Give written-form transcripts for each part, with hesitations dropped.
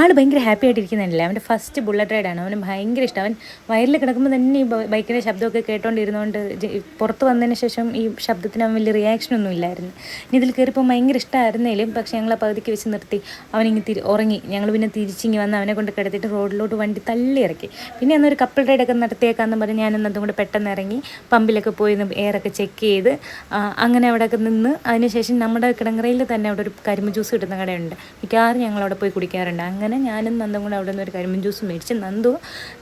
ആൾ ഭയങ്കര ഹാപ്പി ആയിട്ടിരിക്കുന്നില്ല. അവൻ്റെ first bullet റൈഡാണ്. അവന് ഭയങ്കര ഇഷ്ടം. അവൻ വയറിൽ കിടക്കുമ്പോൾ തന്നെ ഈ ബൈക്കിൻ്റെ ശബ്ദമൊക്കെ കേട്ടോണ്ടിരുന്നതുകൊണ്ട് പുറത്ത് വന്നതിന് ശേഷം ഈ ശബ്ദത്തിന് അവൻ വലിയ റിയാക്ഷനൊന്നും ഇല്ലായിരുന്നു. ഇനി ഇതിൽ കയറിപ്പോൾ ഭയങ്കര ഇഷ്ടമായിരുന്നേലും പക്ഷേ ഞങ്ങൾ ആ പകുതിക്ക് വെച്ച് നിർത്തി. അവനിങ്ങ് ഉറങ്ങി. ഞങ്ങൾ പിന്നെ തിരിച്ചിങ്ങി വന്ന് അവനെ കൊണ്ട് കിടത്തിയിട്ട് റോഡിലോട്ട് വണ്ടി തള്ളി ഇറക്കി. പിന്നെ അന്നൊരു കപ്പിൾ റൈഡൊക്കെ നടത്തിയേക്കാന്ന് പറഞ്ഞ് ഞാനൊന്നും അതും കൂടെ പെട്ടെന്ന് ഇറങ്ങി പമ്പിലൊക്കെ പോയി എയറൊക്കെ ചെക്ക് ചെയ്ത് അങ്ങനെ അവിടെയൊക്കെ നിന്ന് അതിനുശേഷം നമ്മുടെ കിടങ്ങറയിൽ തന്നെ അവിടെ ഒരു കരിമ്പ് ജ്യൂസ് കിട്ടുന്ന കടയുണ്ട്. മിക്കവാറും ഞങ്ങളവിടെ പോയി കുടിക്കാറുണ്ട്. അങ്ങനെ ഞാനും നന്ദും കൂടെ അവിടെ നിന്ന് ഒരു കരിമ്പ് ജ്യൂസ് മേടിച്ച് നന്ദു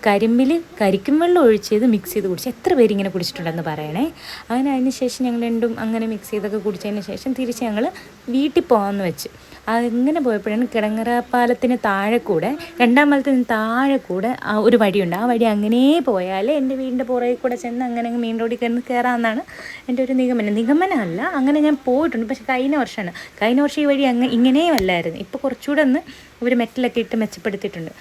കരിമ്പിൽ കരിക്കും വെള്ളം ഒഴിച്ച് ചെയ്ത് മിക്സ് ചെയ്ത് കുടിച്ച്. എത്ര പേര് ഇങ്ങനെ കുടിച്ചിട്ടുണ്ടെന്ന് പറയണേ. അങ്ങനെ അതിന് ശേഷം ഞങ്ങൾ രണ്ടും അങ്ങനെ മിക്സ് ചെയ്തൊക്കെ കുടിച്ചതിന് ശേഷം തിരിച്ച് ഞങ്ങൾ വീട്ടിൽ പോകാമെന്ന് വെച്ച്. അങ്ങനെ പോയപ്പോഴാണ് കിടങ്ങറ പാലത്തിന് താഴെ കൂടെ രണ്ടാം പാലത്തിന് താഴെ കൂടെ ഒരു വഴിയുണ്ട്. ആ വഴി അങ്ങനെ പോയാൽ എൻ്റെ വീടിൻ്റെ പുറകിൽ കൂടെ ചെന്ന് അങ്ങനെ മെയിൻ റോഡിൽ കയറാമെന്നാണ് എൻ്റെ ഒരു നിഗമനമല്ല. അങ്ങനെ ഞാൻ പോയിട്ടുണ്ട്. പക്ഷേ കഴിഞ്ഞ വർഷം ഈ വഴി ഇങ്ങനെയും അല്ലായിരുന്നു. ഇപ്പോൾ കുറച്ചുകൂടെ ഒന്ന് ഒരു മെറ്റലൊക്കെ ഇട്ട് മെച്ചപ്പെടുത്തിയിട്ടുണ്ട്.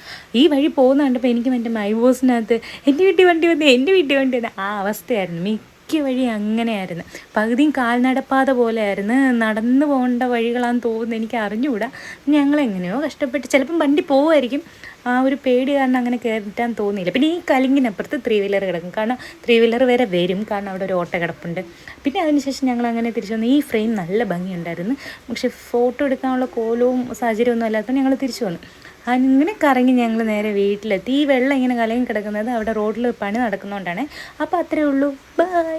ഈ വഴി പോകുന്ന കണ്ടപ്പോൾ എനിക്ക് എൻ്റെ മൈബോസിനകത്ത് എൻ്റെ വീട്ടിൽ വണ്ടി വന്ന് ആ അവസ്ഥയായിരുന്നു. മിക്ക വഴി അങ്ങനെയായിരുന്നു. പകുതിയും കാൽനടപ്പാത പോലെയായിരുന്നു. നടന്നു പോകേണ്ട വഴികളാണെന്ന് തോന്നുന്നു. എനിക്ക് അറിഞ്ഞുകൂടാ. ഞങ്ങളെങ്ങനെയോ കഷ്ടപ്പെട്ട് ചിലപ്പം വണ്ടി പോവുമായിരിക്കും. ആ ഒരു പേടി കാരണം അങ്ങനെ കയറ്റാൻ തോന്നിയില്ല. പിന്നെ ഈ കലിങ്ങിനപ്പുറത്ത് 3 വീലർ കിടക്കും. കാരണം 3 വീലർ വരെ വരും. കാരണം അവിടെ ഒരു ഓട്ടോ കിടപ്പുണ്ട്. പിന്നെ അതിനുശേഷം ഞങ്ങൾ അങ്ങനെ തിരിച്ചു വന്നു. ഈ ഫ്രെയിം നല്ല ഭംഗിയുണ്ടായിരുന്നു. പക്ഷെ ഫോട്ടോ എടുക്കാനുള്ള കോലവും സാഹചര്യമൊന്നും അല്ലാത്തതുകൊണ്ട് ഞങ്ങൾ തിരിച്ചു വന്നു. അങ്ങനെ കറങ്ങി ഞങ്ങൾ നേരെ വീട്ടിലെത്തി. ഈ വെള്ളം ഇങ്ങനെ കലങ്ങി കിടക്കുന്നത് അവിടെ റോഡിൽ പണി നടക്കുന്നതുകൊണ്ടാണ്. അപ്പോൾ അത്രയേ ഉള്ളൂ. ബൈ.